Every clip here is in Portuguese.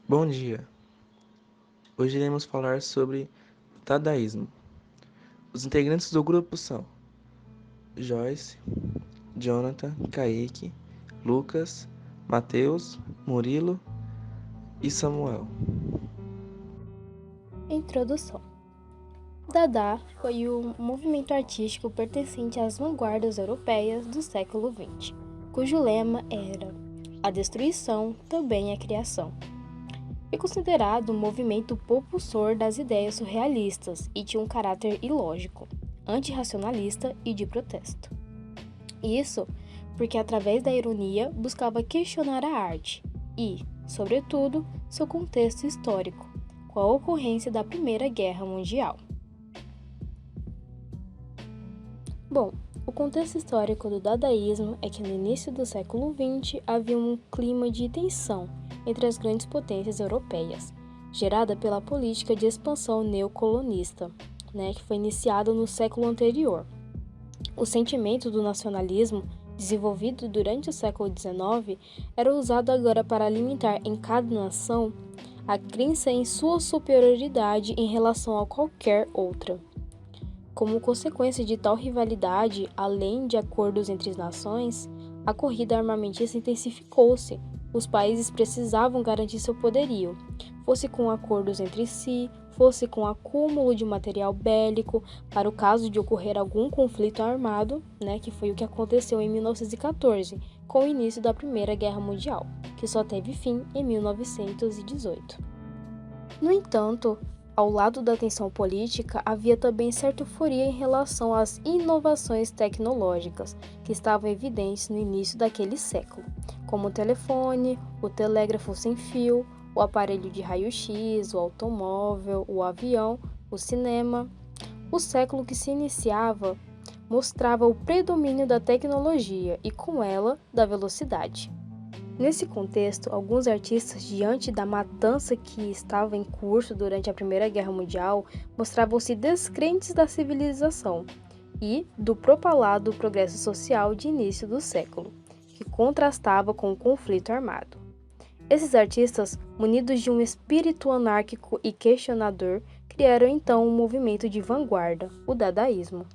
Bom dia! Hoje iremos falar sobre o dadaísmo. Os integrantes do grupo são Joyce, Jonathan, Kaique, Lucas, Mateus, Murilo e Samuel. Introdução. Dada foi um movimento artístico pertencente às vanguardas europeias do século XX, cujo lema era "A destruição também é criação". É considerado um movimento propulsor das ideias surrealistas e tinha um caráter ilógico, antirracionalista e de protesto. Isso porque, através da ironia, buscava questionar a arte e, sobretudo, seu contexto histórico, com a ocorrência da Primeira Guerra Mundial. Bom, o contexto histórico do dadaísmo é que no início do século XX havia um clima de tensão entre as grandes potências europeias, gerada pela política de expansão neocolonista, que foi iniciada no século anterior. O sentimento do nacionalismo, desenvolvido durante o século XIX, era usado agora para alimentar em cada nação a crença em sua superioridade em relação a qualquer outra. Como consequência de tal rivalidade, além de acordos entre as nações, a corrida armamentista intensificou-se. Os países precisavam garantir seu poderio, fosse com acordos entre si, fosse com acúmulo de material bélico, para o caso de ocorrer algum conflito armado, que foi o que aconteceu em 1914, com o início da Primeira Guerra Mundial, que só teve fim em 1918. No entanto, ao lado da tensão política, havia também certa euforia em relação às inovações tecnológicas que estavam evidentes no início daquele século, como o telefone, o telégrafo sem fio, o aparelho de raio-x, o automóvel, o avião, o cinema. O século que se iniciava mostrava o predomínio da tecnologia e, com ela, da velocidade. Nesse contexto, alguns artistas, diante da matança que estava em curso durante a Primeira Guerra Mundial, mostravam-se descrentes da civilização e do propalado progresso social de início do século, que contrastava com o conflito armado. Esses artistas, munidos de um espírito anárquico e questionador, criaram então um movimento de vanguarda, o dadaísmo.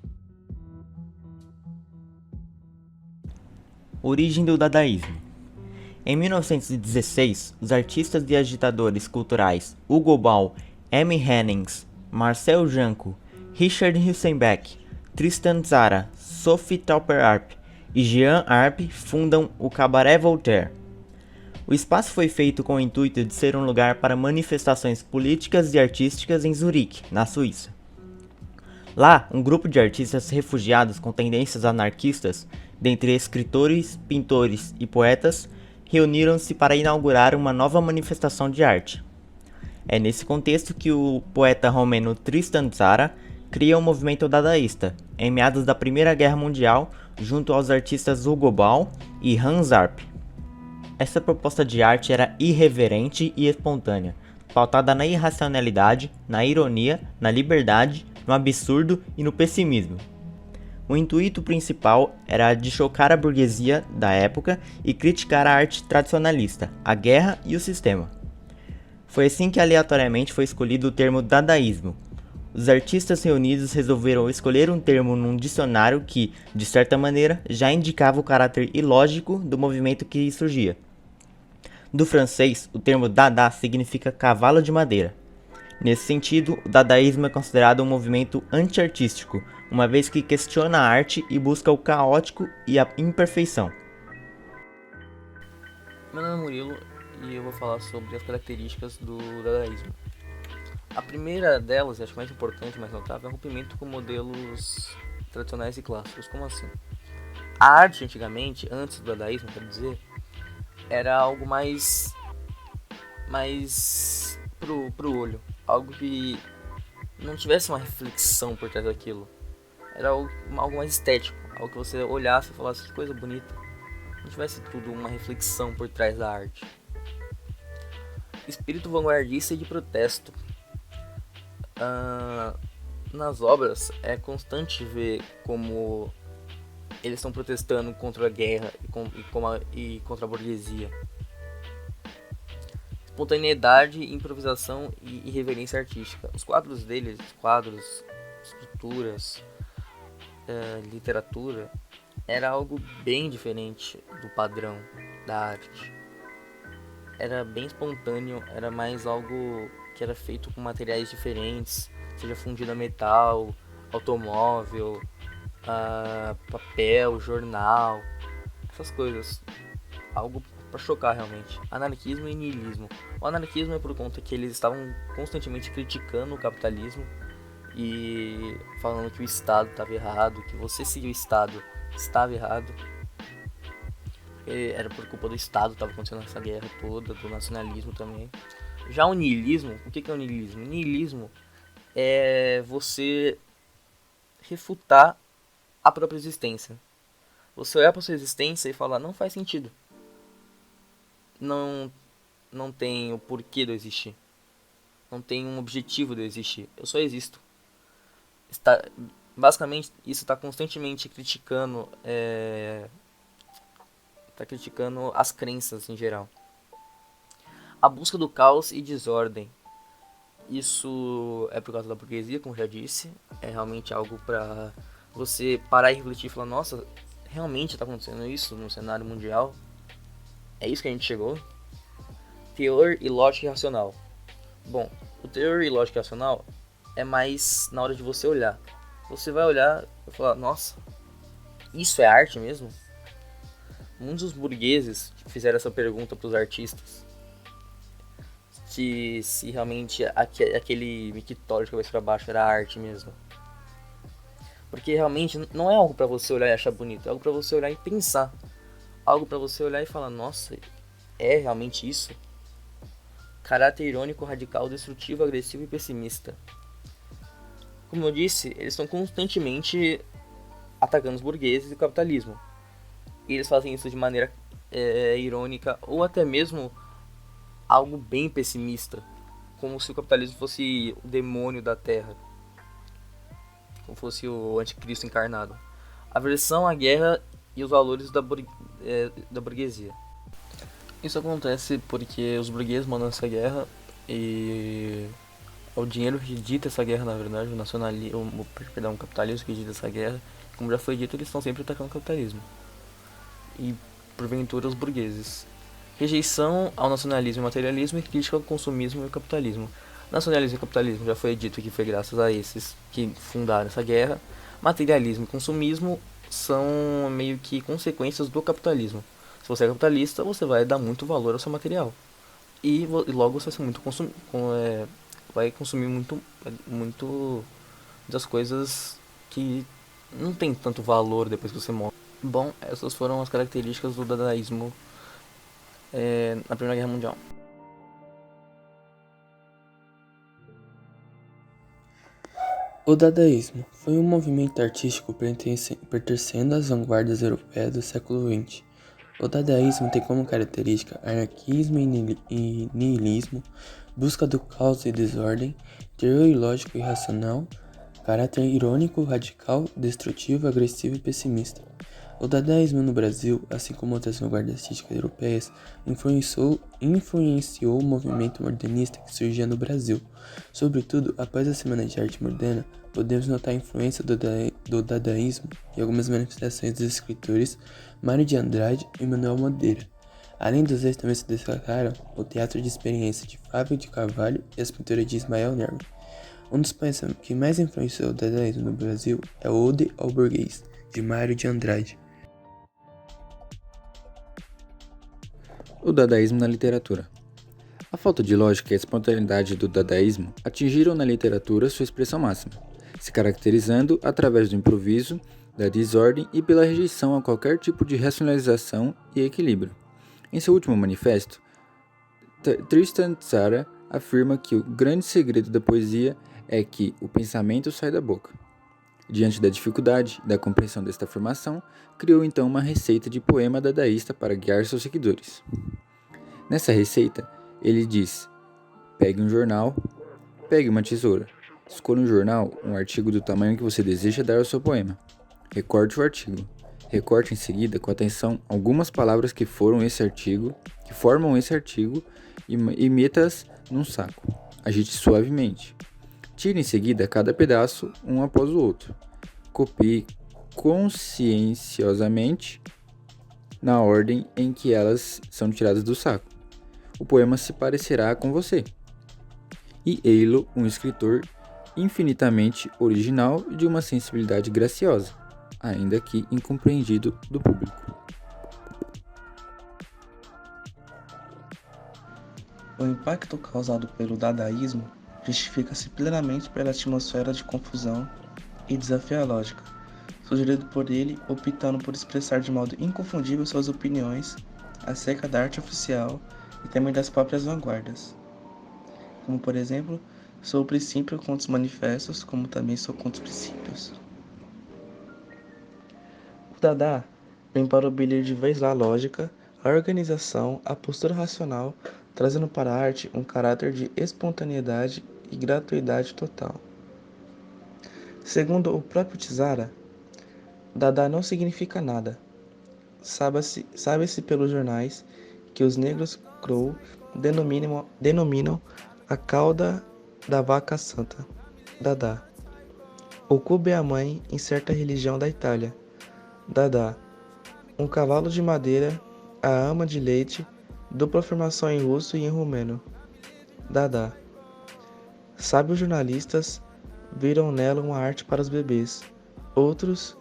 Origem do dadaísmo. Em 1916, os artistas e agitadores culturais Hugo Ball, Amy Hennings, Marcel Janco, Richard Hülsenbeck, Tristan Tzara, Sophie Tauper-Arp e Jean Arp fundam o Cabaret Voltaire. O espaço foi feito com o intuito de ser um lugar para manifestações políticas e artísticas em Zurique, na Suíça. Lá, um grupo de artistas refugiados com tendências anarquistas, dentre escritores, pintores e poetas, reuniram-se para inaugurar uma nova manifestação de arte. É nesse contexto que o poeta romeno Tristan Tzara cria o movimento dadaísta, em meados da Primeira Guerra Mundial, junto aos artistas Hugo Ball e Hans Arp. Essa proposta de arte era irreverente e espontânea, pautada na irracionalidade, na ironia, na liberdade, no absurdo e no pessimismo. O intuito principal era de chocar a burguesia da época e criticar a arte tradicionalista, a guerra e o sistema. Foi assim que aleatoriamente foi escolhido o termo dadaísmo. Os artistas reunidos resolveram escolher um termo num dicionário que, de certa maneira, já indicava o caráter ilógico do movimento que surgia. Do francês, o termo dada significa cavalo de madeira. Nesse sentido, o dadaísmo é considerado um movimento anti-artístico, uma vez que questiona a arte e busca o caótico e a imperfeição. Meu nome é Murilo e eu vou falar sobre as características do dadaísmo. A primeira delas, e acho mais importante, mais notável, é o rompimento com modelos tradicionais e clássicos. Como assim? A arte antigamente, antes do dadaísmo, quero dizer, era algo mais pro olho, algo que não tivesse uma reflexão por trás daquilo. Era algo mais estético, algo que você olhasse e falasse que coisa bonita. Não tivesse tudo uma reflexão por trás da arte. Espírito vanguardista e de protesto. Nas obras é constante ver como eles estão protestando contra a guerra e contra a burguesia. espontaneidade, improvisação e irreverência artística. Os quadros dele, escrituras, literatura, era algo bem diferente do padrão da arte. Era bem espontâneo, era mais algo que era feito com materiais diferentes, seja fundido a metal, automóvel, papel, jornal, essas coisas. Algo para chocar realmente. Anarquismo e niilismo. O anarquismo é por conta que eles estavam constantemente criticando o capitalismo e falando que o Estado estava errado, que você seguir o Estado estava errado. Era por culpa do Estado que estava acontecendo essa guerra toda, do nacionalismo também. Já o niilismo, o que é o niilismo? O niilismo é você refutar a própria existência. Você olhar para sua existência e falar, não faz sentido. Não tem o porquê de eu existir. Não tem um objetivo de eu existir. Eu só existo. Basicamente, isso está constantemente criticando as crenças em geral. A busca do caos e desordem. Isso é por causa da burguesia, como já disse. É realmente algo para você parar e refletir e falar, nossa, realmente está acontecendo isso no cenário mundial? É isso que a gente chegou? Teor e lógica racional. Bom, o teor e lógica racional é mais na hora de você olhar. Você vai olhar e falar, nossa, isso é arte mesmo? Muitos dos burgueses fizeram essa pergunta para os artistas. Se realmente aquele mictório de cabeça para baixo era arte mesmo. Porque realmente não é algo para você olhar e achar bonito, é algo para você olhar e pensar. Algo para você olhar e falar, nossa, é realmente isso? Caráter irônico, radical, destrutivo, agressivo e pessimista. Como eu disse, eles estão constantemente atacando os burgueses e o capitalismo. E eles fazem isso de maneira irônica ou até mesmo algo bem pessimista. Como se o capitalismo fosse o demônio da Terra. Como fosse o anticristo encarnado. Aversão à guerra e os valores da burguesia. Isso acontece porque os burgueses mandam essa guerra e é o dinheiro que dita essa guerra, na verdade, o capitalismo que dita essa guerra. Como já foi dito, eles estão sempre atacando o capitalismo. E, porventura, os burgueses. Rejeição ao nacionalismo e materialismo e crítica ao consumismo e ao capitalismo. Nacionalismo e capitalismo já foi dito que foi graças a esses que fundaram essa guerra. Materialismo e consumismo são meio que consequências do capitalismo. Se você é capitalista, você vai dar muito valor ao seu material. E logo você vai consumir muito das coisas que não tem tanto valor depois que você morre. Bom, essas foram as características do dadaísmo na Primeira Guerra Mundial. O dadaísmo foi um movimento artístico pertencendo às vanguardas europeias do século XX. O dadaísmo tem como característica anarquismo e niilismo, busca do caos e desordem, teor ilógico e irracional, caráter irônico, radical, destrutivo, agressivo e pessimista. O dadaísmo no Brasil, assim como outras vanguardas artísticas europeias, influenciou o movimento modernista que surgia no Brasil. Sobretudo, após a Semana de Arte Moderna, podemos notar a influência do dadaísmo em algumas manifestações dos escritores Mário de Andrade e Manuel Madeira. Além dos dois, também se destacaram o teatro de experiência de Fábio de Carvalho e as pinturas de Ismael Nerva. Um dos poetas que mais influenciou o dadaísmo no Brasil é o Ode ao Burguês, de Mário de Andrade. O dadaísmo na literatura. A falta de lógica e a espontaneidade do dadaísmo atingiram na literatura sua expressão máxima, se caracterizando através do improviso, da desordem e pela rejeição a qualquer tipo de racionalização e equilíbrio. Em seu último manifesto, Tristan Tzara afirma que o grande segredo da poesia é que o pensamento sai da boca. Diante da dificuldade da compreensão desta afirmação, criou então uma receita de poema dadaísta para guiar seus seguidores. Nessa receita, ele diz: pegue um jornal, pegue uma tesoura, escolha um jornal, um artigo do tamanho que você deseja dar ao seu poema. Recorte o artigo. Recorte em seguida com atenção algumas palavras que formam esse artigo e meta-as num saco. Agite suavemente. Tire em seguida cada pedaço um após o outro. Copie conscienciosamente na ordem em que elas são tiradas do saco. O poema se parecerá com você. E ei-lo um escritor infinitamente original e de uma sensibilidade graciosa, ainda que incompreendido do público. O impacto causado pelo dadaísmo justifica-se plenamente pela atmosfera de confusão e desafio à lógica, sugerido por ele, optando por expressar de modo inconfundível suas opiniões acerca da arte oficial e também das próprias vanguardas, como por exemplo, sou o princípio contra os manifestos, como também sou contra os princípios. O Dada vem para obelir de vez lá a lógica, a organização, a postura racional, trazendo para a arte um caráter de espontaneidade e gratuidade total. Segundo o próprio Tizara, Dada não significa nada. Sabe-se pelos jornais que os negros Crow denominam a cauda da vaca santa, Dada. O cubo é a mãe em certa religião da Itália, Dada. Um cavalo de madeira, a ama de leite, dupla afirmação em russo e em romeno, Dada. Sábios jornalistas viram nela uma arte para os bebês. Outros,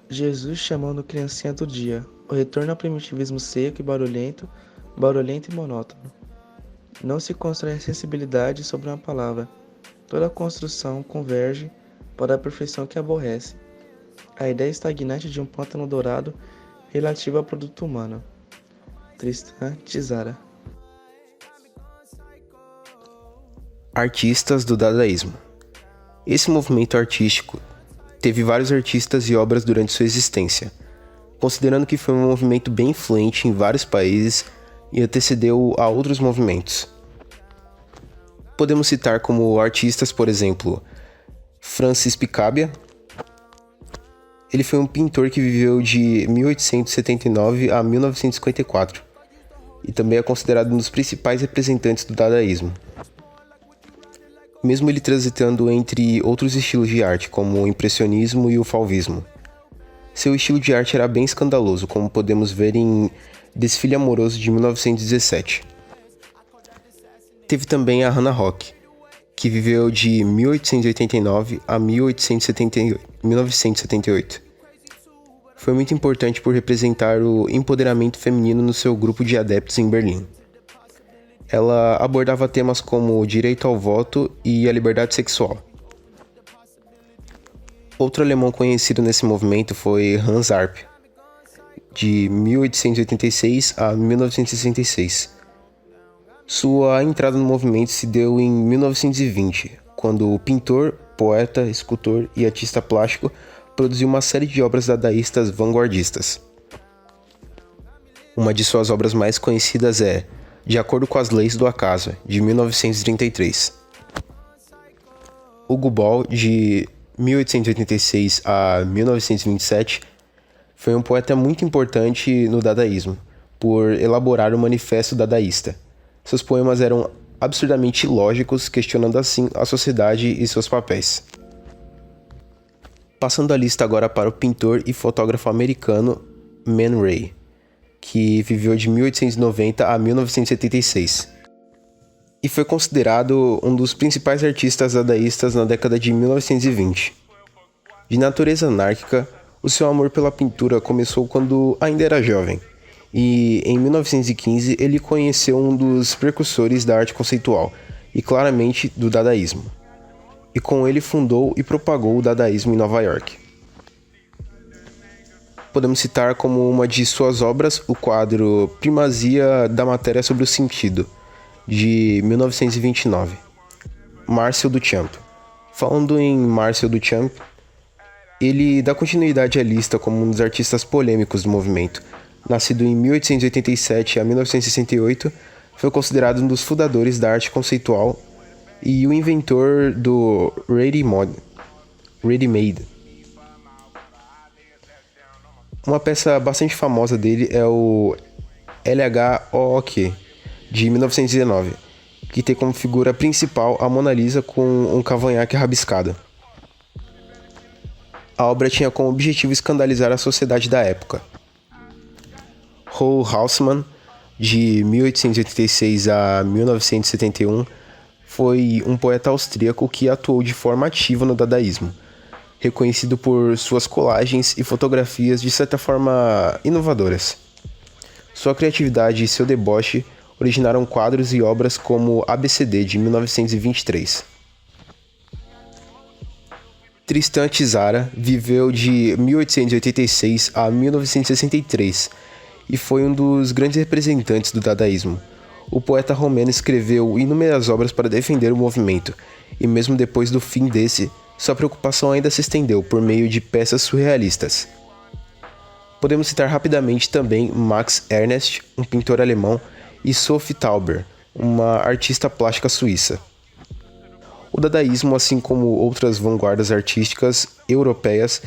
Jesus chamando criancinha do dia, o retorno ao primitivismo seco e barulhento e monótono. Não se constrói a sensibilidade sobre uma palavra. Toda a construção converge para a perfeição que aborrece. A ideia estagnante de um pântano dourado relativa ao produto humano. Tristan Tzara. Artistas do dadaísmo. Esse movimento artístico teve vários artistas e obras durante sua existência, considerando que foi um movimento bem influente em vários países e antecedeu a outros movimentos. Podemos citar como artistas, por exemplo, Francis Picabia. Ele foi um pintor que viveu de 1879 a 1954 e também é considerado um dos principais representantes do dadaísmo. Mesmo ele transitando entre outros estilos de arte, como o impressionismo e o fauvismo. Seu estilo de arte era bem escandaloso, como podemos ver em Desfile Amoroso de 1917. Teve também a Hannah Rock, que viveu de 1889 a 1978. Foi muito importante por representar o empoderamento feminino no seu grupo de adeptos em Berlim. Ela abordava temas como o direito ao voto e a liberdade sexual. Outro alemão conhecido nesse movimento foi Hans Arp, de 1886 a 1966. Sua entrada no movimento se deu em 1920, quando o pintor, poeta, escultor e artista plástico produziu uma série de obras dadaístas vanguardistas. Uma de suas obras mais conhecidas é De Acordo com as Leis do Acaso, de 1933. Hugo Ball, de 1886 a 1927, foi um poeta muito importante no dadaísmo, por elaborar o Manifesto Dadaísta. Seus poemas eram absurdamente lógicos, questionando assim a sociedade e seus papéis. Passando a lista agora para o pintor e fotógrafo americano Man Ray, que viveu de 1890 a 1976. E foi considerado um dos principais artistas dadaístas na década de 1920. De natureza anárquica, o seu amor pela pintura começou quando ainda era jovem, e em 1915 ele conheceu um dos precursores da arte conceitual, e claramente do dadaísmo. E com ele fundou e propagou o dadaísmo em Nova York. Podemos citar como uma de suas obras o quadro Primazia da Matéria sobre o Sentido, de 1929. Marcel Duchamp. Falando em Marcel Duchamp, ele dá continuidade à lista como um dos artistas polêmicos do movimento. Nascido em 1887 a 1968, foi considerado um dos fundadores da arte conceitual e o inventor do ready-made. Uma peça bastante famosa dele é o LHOOQ, de 1919, que tem como figura principal a Mona Lisa com um cavanhaque rabiscado. A obra tinha como objetivo escandalizar a sociedade da época. Roald Hausmann, de 1886 a 1971, foi um poeta austríaco que atuou de forma ativa no dadaísmo, reconhecido por suas colagens e fotografias de certa forma inovadoras. Sua criatividade e seu deboche originaram quadros e obras como ABCD, de 1923. Tristan Tzara viveu de 1886 a 1963 e foi um dos grandes representantes do dadaísmo. O poeta romeno escreveu inúmeras obras para defender o movimento, e mesmo depois do fim desse, sua preocupação ainda se estendeu por meio de peças surrealistas. Podemos citar rapidamente também Max Ernst, um pintor alemão, e Sophie Tauber, uma artista plástica suíça. O dadaísmo, assim como outras vanguardas artísticas europeias,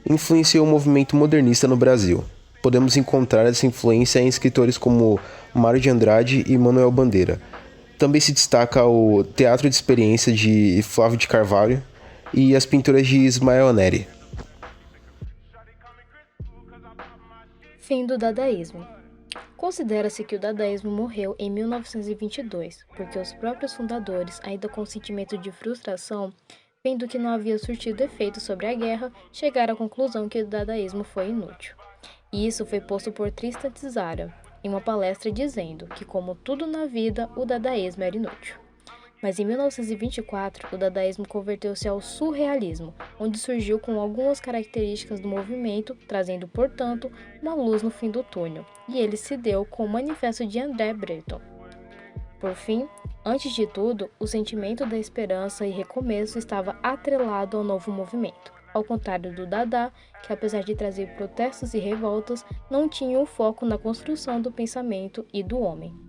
influenciou o movimento modernista no Brasil. Podemos encontrar essa influência em escritores como Mário de Andrade e Manuel Bandeira. Também se destaca o Teatro de Experiência de Flávio de Carvalho e as pinturas de Ismael Neri. Fim do dadaísmo. Considera-se que o dadaísmo morreu em 1922, porque os próprios fundadores, ainda com sentimento de frustração, vendo que não havia surtido efeito sobre a guerra, chegaram à conclusão que o dadaísmo foi inútil. E isso foi posto por Tristan Tzara, em uma palestra dizendo que, como tudo na vida, o dadaísmo era inútil. Mas em 1924, o dadaísmo converteu-se ao surrealismo, onde surgiu com algumas características do movimento, trazendo, portanto, uma luz no fim do túnel, e ele se deu com o Manifesto de André Breton. Por fim, antes de tudo, o sentimento da esperança e recomeço estava atrelado ao novo movimento, ao contrário do Dada, que apesar de trazer protestos e revoltas, não tinha um foco na construção do pensamento e do homem.